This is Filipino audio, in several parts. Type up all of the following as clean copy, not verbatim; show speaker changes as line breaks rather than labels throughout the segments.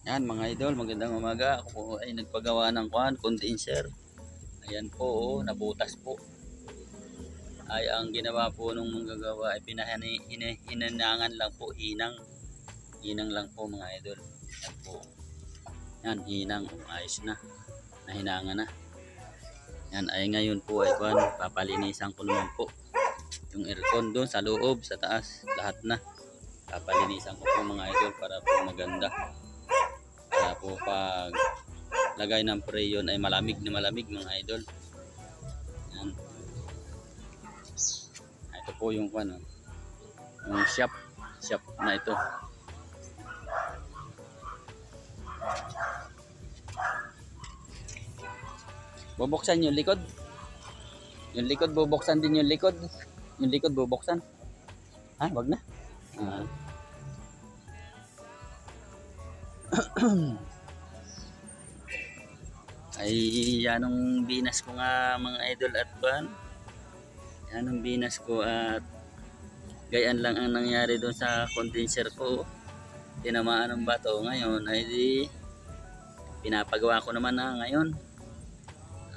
Yan mga idol, magandang umaga. Ako po ay nagpagawa ng condenser. Ayan po, oh, nabutas po. Ay ang ginawa po nung manggagawa ay hinanangan lang po, hinang. Hinang lang po mga idol. Yan po. Yan, hinang. Ayos na. Nahinangan na. Yan ay ngayon po ay papalinisan ko naman po. Yung aircon doon sa loob, sa taas, lahat na. Papalinisan ko po mga idol para po maganda. Para po pag lagay ng preyon ay malamig na malamig mga idol. Yan. Ito po yung yung shop na ito. Bubuksan yung likod. Yung likod bubuksan din yung likod. Yung likod bubuksan. Ha, wag na. Ay yanong binas ko nga mga idol at yanong binas ko at gayaan lang ang nangyari doon sa condenser ko. Tinamaan ng bato ngayon ay di pinapagawa ko naman na ngayon.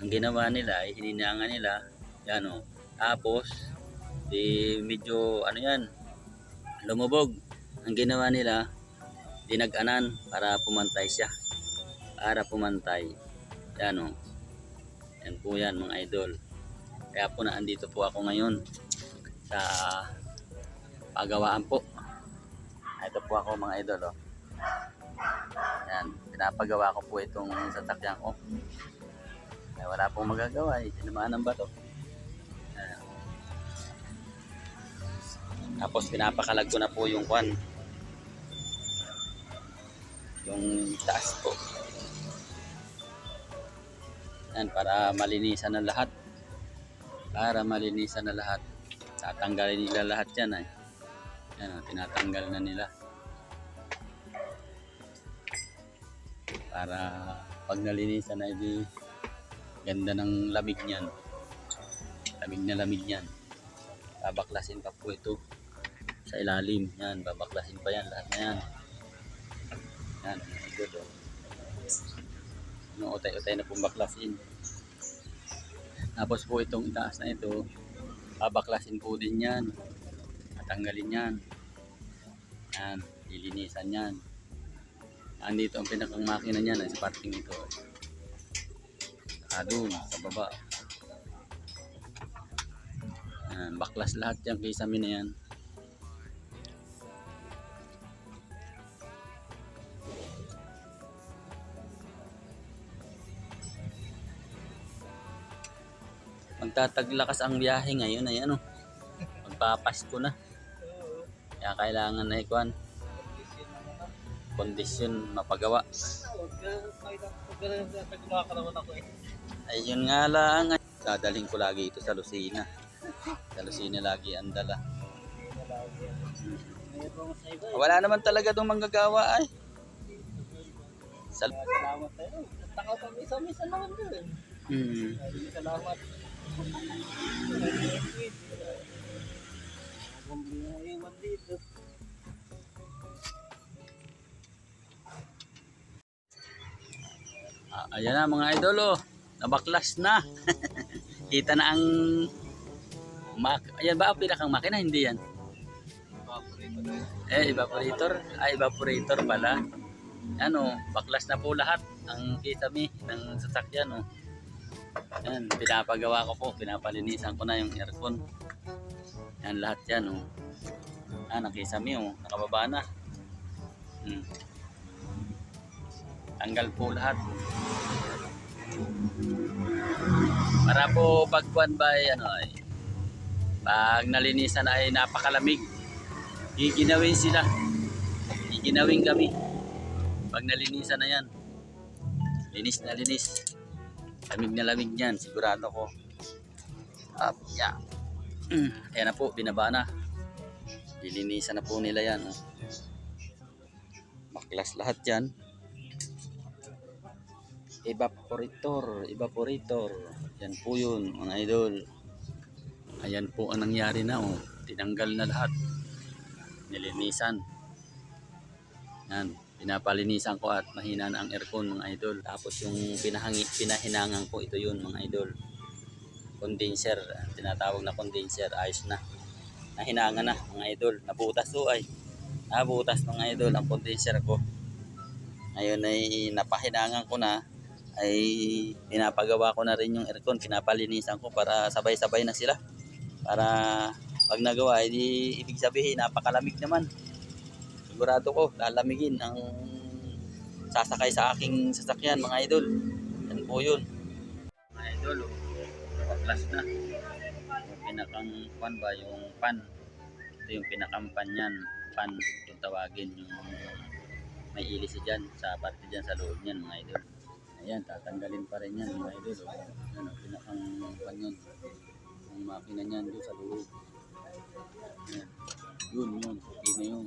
Ang ginawa nila ay hininangan nila yan o. Tapos di medyo yan lumubog. Ang ginawa nila dinag-anan para pumantay siya. Para pumantay. Yan o. Yan po yan mga idol. Kaya po naandito po ako ngayon sa pagawaan po. Ito po ako mga idol. Yan. Pinapagawa ko po itong sasakyan ko. Kaya wala pong magagawa. Tinamaan ng bato. Yan. Tapos pinapakalag ko na po yung yung taas po. Yan, para malinisan na lahat. Para malinisan na lahat. Tatanggalin nila lahat yan. Yan, tinatanggal na nila. Para pag nalinisan na di ganda ng lamig niyan. Lamig na lamig niyan. Babaklasin pa po ito sa ilalim. Yan, babaklasin pa yan. Lahat na yan. Yan, good o. Utay-utay na pong baklasin. Tapos po itong itaas na ito, babaklasin po din yan. Matanggalin yan. Yan, lilinisan yan. Andito ang pinakang makina niyan ay sa parting ito. Saka doon, sa baba. Yan, baklas lahat yan kaysa na yan. Magtataglakas ang biyahe ngayon ay magpapasko na. Kaya kailangan na kondisyon mapagawa. Ayun nga lang. Dadaling ko lagi ito sa Lucena. Sa Lucena lagi ang dala. Wala naman talaga itong manggagawa ay.
Salamat tayo. Takaw kami isa-isa naman doon. Salamat.
Ayan na mga idol nabaklas na. Kita na ang ayan ba ang pinakang makina? Hindi yan. Evaporator. Evaporator pala. Baklas na po lahat ang kisame ng sasakyan Yan, pinapagawa ko po, pinapalinisan ko na yung aircon. Yan lahat yan ang kisame nakababa na. Tanggal po lahat. Para po pagkuan ba pag nalinisan ay napakalamig. Giginawin sila. Giginawin kami. Pag nalinisan na yan. Linis na linis. Lamig na lamig yan, sigurado ko. Yeah. Ayan na po, binaba na. Dilinisan na po nila yan. Baklas lahat yan. Evaporator. Yan po yun, mga idol. Ayan po ang nangyari na Tinanggal na lahat. Nilinisan. Yan. Pinapalinisan ko at mahina na ang aircon mga idol. Tapos yung pinahinangan ko, ito yun mga idol. Condenser, tinatawag na condenser, ayos na. Nahinangan na mga idol. Nabutas to ay. Nabutas mga idol ang condenser ko. Ngayon ay napahinangan ko na, ay pinapagawa ko na rin yung aircon. Pinapalinisan ko para sabay-sabay na sila. Para pag nagawa, hindi ibig sabihin napakalamig naman. Sigurado ko lalamigin ang sasakay sa aking sasakyan mga idol. Yan po yun. Mga idol, plus na. Yung pinakang pan ba, yung pan. Ito yung pinakang pan yan. Pan, kung tawagin yung may ilis dyan sa parte dyan sa loob niyan mga idol. Ayan, tatanggalin pa rin yan mga idol. Yan, pinakang pan yun. Ang makina niyan doon sa loob. Ayan. Yun, okay na yun.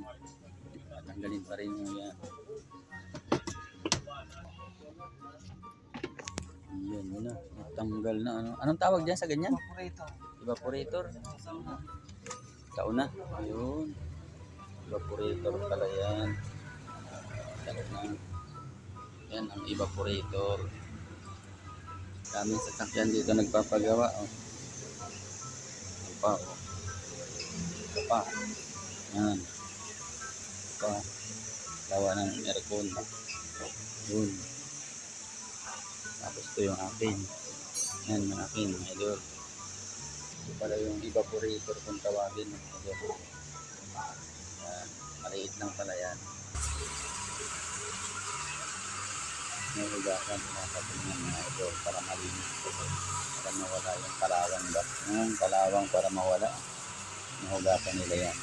Tatanggalin pa rin yung yan. Yan, yun na. Natanggal na. Anong tawag dyan sa ganyan? Evaporator. Taon na. Ayun. Evaporator pala yan. Taon na. Yan ang evaporator. Daming sasakyan dito nagpapagawa. Oh. Ito pa. Oh. Ito pa. Yan. Ito pa. Gawa ng aircon. Yun. Tapos ito yung akin. Yan yung akin mga idol. Ito pala yung evaporator kung tawagin. Yan. Maliit lang pala yan. May hugasan pinapatingnan mga idol para malinis. Para mawala yung kalawang ba? Yung kalawang para mawala. Nahugasan nila yan.